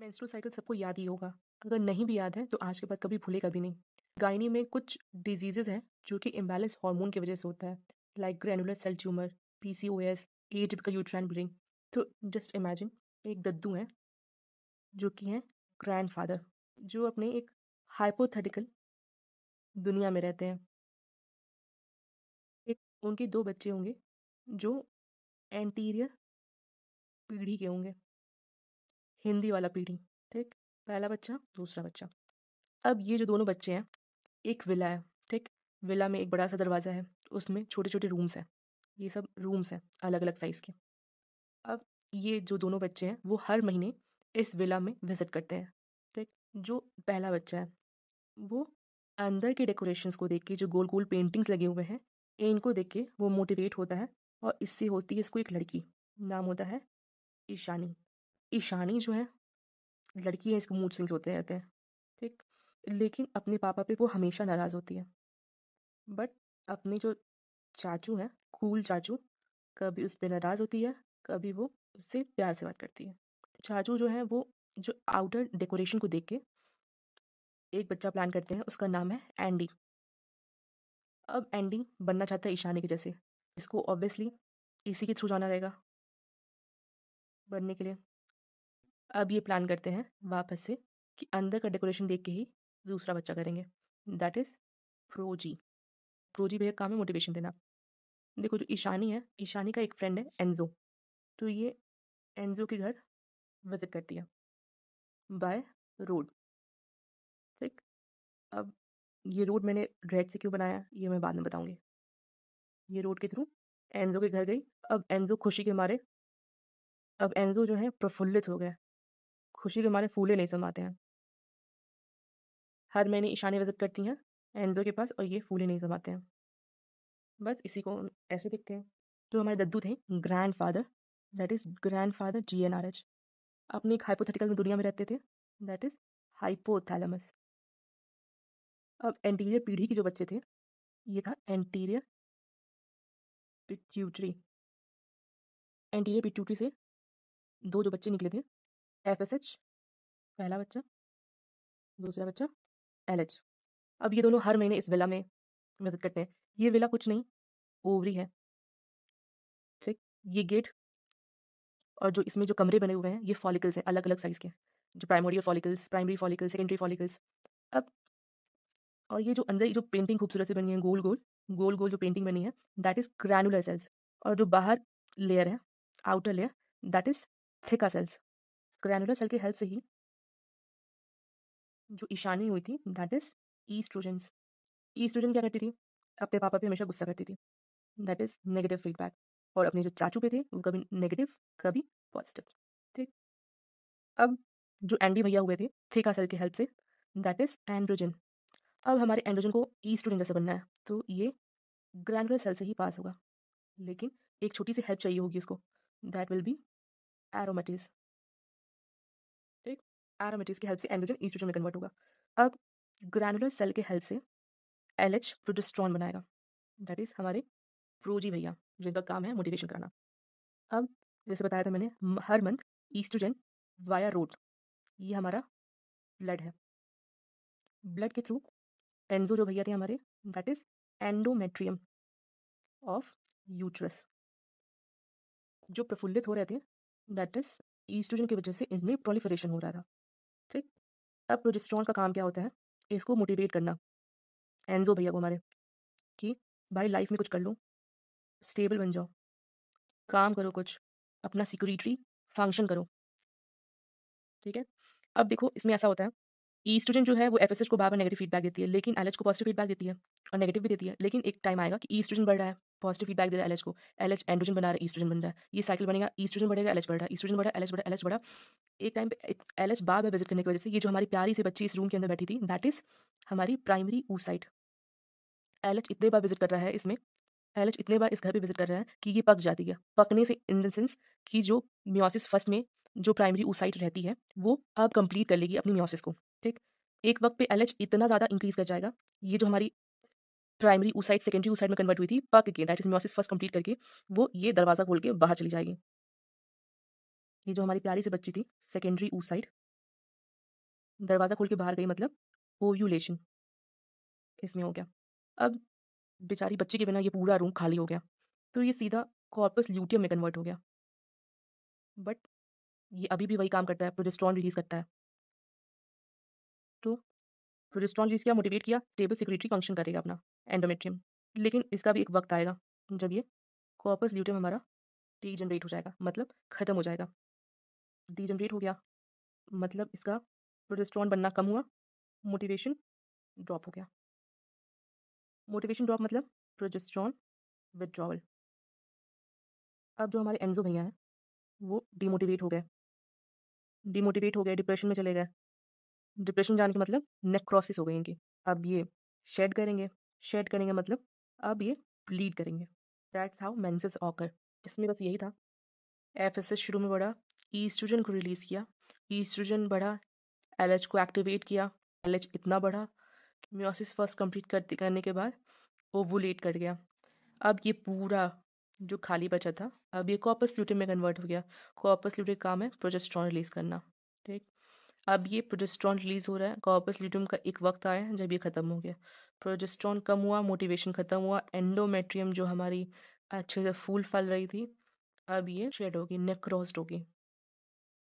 Menstrual cycle सबको याद ही होगा। अगर नहीं भी याद है तो आज के बाद कभी भूलेगा भी नहीं। गायनी में कुछ डिजीजेज हैं जो कि इम्बैलेंस हार्मोन की वजह से होता है, like granular cell tumour, PCOS, atypical uterine bleeding. तो जस्ट इमेजिन एक दद्दू हैं जो कि हैं ग्रैंडफादर, जो अपने एक हाइपोथेटिकल दुनिया में रहते हैं। एक उनके दो बच्चे होंगे जो एंटीरियर पीढ़ी के होंगे, हिंदी वाला पीढ़ी। ठीक, पहला बच्चा दूसरा बच्चा। अब ये जो दोनों बच्चे हैं, एक विला है। ठीक, विला में एक बड़ा सा दरवाजा है, उसमें छोटे छोटे रूम्स हैं। ये सब रूम्स हैं अलग अलग साइज के। अब ये जो दोनों बच्चे हैं वो हर महीने इस विला में विजिट करते हैं। ठीक, जो पहला बच्चा है वो अंदर के डेकोरेशंस को देख के, जो गोल गोल पेंटिंग्स लगे हुए हैं, इनको देख के वो मोटिवेट होता है और इससे होती है इसको एक लड़की। नाम होता है ईशानी। ईशानी जो है लड़की है, इसको मूड स्विंग्स होते रहते हैं। ठीक, लेकिन अपने पापा पे वो हमेशा नाराज होती है। बट अपने जो चाचू हैं, कूल चाचू, कभी उस पे नाराज होती है, कभी वो उससे प्यार से बात करती है। चाचू जो है वो जो आउटर डेकोरेशन को देख के एक बच्चा प्लान करते हैं, उसका नाम है एंडी। अब एंडी बनना चाहता है ईशानी के जैसे। इसको ऑब्वियसली इसी के थ्रू जाना रहेगा बनने के लिए। अब ये प्लान करते हैं वापस से कि अंदर का डेकोरेशन देख के ही दूसरा बच्चा करेंगे। That is प्रोजी। प्रोजी भैया काम है मोटिवेशन देना। देखो जो ईशानी है, ईशानी का एक फ्रेंड है एंजो। तो ये एंजो के घर विजिट करती है बाय रोड। ठीक, अब ये रोड मैंने रेड से क्यों बनाया ये मैं बाद में बताऊंगी। ये रोड के थ्रू एंजो के घर गई। अब एंजो खुशी के मारे, अब एंजो जो है प्रफुल्लित हो गया, खुशी के मारे फूले नहीं समाते हैं। हर महीने ईशानी विजिट करती हैं एंजो के पास और ये फूले नहीं समाते हैं। बस इसी को ऐसे दिखते हैं। जो हमारे दद्दू थे, grandfather, that is grandfather GNRH, अपनी एक हाइपोथेटिकल दुनिया में रहते थे, दैट इज हाइपोथैलेमस। अब एंटीरियर पीढ़ी के जो बच्चे थे, ये था एंटीरियर पिट्यूटरी। एंटीरियर पिट्यूटरी से दो जो बच्चे निकले थे, FSH पहला बच्चा, दूसरा बच्चा LH। अब ये दोनों हर महीने इस विला में विजिट करते हैं। ये विला कुछ नहीं, ओवरी है। ठीक, ये गेट और जो इसमें जो कमरे बने हुए हैं ये फॉलिकल्स हैं अलग अलग साइज के, जो primordial follicles, primary follicles, secondary follicles. अब और ये जो अंदर ये जो पेंटिंग खूबसूरत से बनी है, गोल गोल गोल गोल जो पेंटिंग बनी है, दैट इज ग्रैनुलर सेल्स। और जो बाहर लेयर है, outer layer, that is theca cells. Granular cell की हेल्प से ही जो ईशानी हुई थी, दैट इज ईस्ट्रोजेंस। ईस्ट्रोजन क्या करती थी, अपने पापा पे हमेशा गुस्सा करती थी, दैट इज नेगेटिव फीडबैक। और अपने जो चाचू पे थे वो कभी नेगेटिव कभी पॉजिटिव। ठीक, अब जो एंडी भैया हुए थे थिका सेल की हेल्प से, दैट इज एंड्रोजन। अब हमारे एंड्रोजन को ईस्ट्रोजन जैसे बनना है तो ये ग्रैनुलर सेल से ही पास होगा, लेकिन एक छोटी सी हेल्प चाहिए होगी उसको, दैट विल बी एरोमेटिस। ठीक, एरोमेटिस की हेल्प से एंड्रोजन ईस्ट्रोजन में कन्वर्ट होगा। अब ग्रैनुलर सेल के हेल्प से LH प्रोजेस्टेरोन बनाएगा, दैट इज हमारे प्रोजी भैया, जिनका काम है मोटिवेशन कराना। अब जैसे बताया था मैंने, हर मंथ ईस्ट्रोजन वाया रोड, ये हमारा ब्लड है। ब्लड के थ्रू एंजो जो भैया थे हमारे, that is endometrium of uterus, जो प्रफुल्लित हो रहे थे, दैट इज ईस्ट्रोजन की वजह से इनमें प्रोलिफरेशन हो रहा था। ठीक, अब प्रोजेस्टेरोन का काम क्या होता है, इसको मोटिवेट करना एंजो भैया को हमारे, कि भाई लाइफ में कुछ कर लो, स्टेबल बन जाओ, काम करो, कुछ अपना सिक्योरिटी फंक्शन करो। ठीक है, अब देखो इसमें ऐसा होता है, ईस्ट्रोजन जो है वो FSH को बार बार नेगेटिव फीडबैक देती है, लेकिन LH को पॉजिटिव फीडबैक देती है और नेगेटिव भी देती है। लेकिन एक टाइम आएगा कि ईस्ट्रोजन बढ़ रहा है, पॉजिटिव फीडबैक दे रहा है LH को, LH एंड्रोजन बना रहा है, ईस्ट्रोजन बन रहा है, ये साइकिल बनेगा, ईस्ट्रोजन बढ़ेगा, LH बढ़ रहा है, ईस्ट्रोजन बढ़ा, LH बढ़ा, LH बढ़ा। एक टाइम पे LH बार बार विजिट करने की वजह से ये जो हमारी प्यारी सी बच्ची इस रूम के अंदर बैठी थी, दैट इज हमारी प्राइमरी oocyte। LH इतने बार विजिट कर रहा है इसमें, LH इतने बार इस घर पे विजिट कर रहा है कि ये पक जाती है। पकने से इन द सेंस कि जो मियोसिस फर्स्ट में जो प्राइमरी oocyte रहती है वो अब कंप्लीट कर लेगी अपनी मियोसिस को। ठीक, एक वक्त पे LH इतना ज्यादा इंक्रीज कर जाएगा, ये जो हमारी प्राइमरी oocyte सेकेंडरी oocyte में कन्वर्ट हुई थी, पक के, that is meiosis first complete करके वो ये दरवाजा खोल के बाहर चली जाएगी। ये जो हमारी प्यारी सी बच्ची थी सेकेंडरी oocyte, दरवाज़ा खोल के बाहर गई मतलब ओव्यूलेशन इसमें हो गया। अब बेचारी बच्चे के बिना ये पूरा रूम खाली हो गया, तो ये सीधा कॉर्पस ल्यूटियम में कन्वर्ट हो गया। बट ये अभी भी वही काम करता है, प्रोजेस्टेरॉन रिलीज़ करता है। तो प्रोजेस्टेरॉन रिलीज़ किया, मोटिवेट किया, स्टेबल सेक्रेटरी फंक्शन करेगा अपना एंडोमेट्रियम। लेकिन इसका भी एक वक़्त आएगा, जब ये कॉर्पस ल्यूटियम हमारा डीजनरेट हो जाएगा, मतलब खत्म हो जाएगा। डीजनरेट हो गया, मतलब इसका प्रोजेस्टेरॉन बनना कम हुआ, मोटिवेशन ड्रॉप हो गया। मोटिवेशन ड्रॉप मतलब प्रोजेस्टेरॉन विथड्रॉवल। अब जो हमारे एंज़ो भैया हैं, वो डिमोटिवेट हो गए। डिमोटिवेट हो गए, डिप्रेशन में चले गए। डिप्रेशन में जाने का मतलब नेक्रोसिस हो गई इनकी। अब ये शेड करेंगे, शेड करेंगे मतलब अब ये ब्लीड करेंगे। That's how menses occur. इसमें बस यही था, एफएसएच शुरू में बढ़ा, ईस्ट्रोजन को रिलीज किया, ईस्ट्रोजन बढ़ा, एलएच को एक्टिवेट किया, एलएच इतना बढ़ा, मियोसिस फर्स्ट कंप्लीट करने के बाद ओवुलेट कर गया। अब ये पूरा जो खाली बचा था, अब ये कॉर्पस ल्यूटेम में कन्वर्ट हो गया। कॉर्पस ल्यूटेम काम है प्रोजेस्टेरॉन रिलीज करना, ठीक। अब ये प्रोजेस्टेरॉन रिलीज हो रहा है, कॉर्पस ल्यूटेम का एक वक्त आया जब ये खत्म हो गया। प्रोजेस्टेरॉन कम हुआ, मोटिवेशन खत्म हुआ, एंडोमेट्रियम जो हमारी अच्छे से फूल फल रही थी, अब ये शेड होगी, नेक्रोस्ड होगी।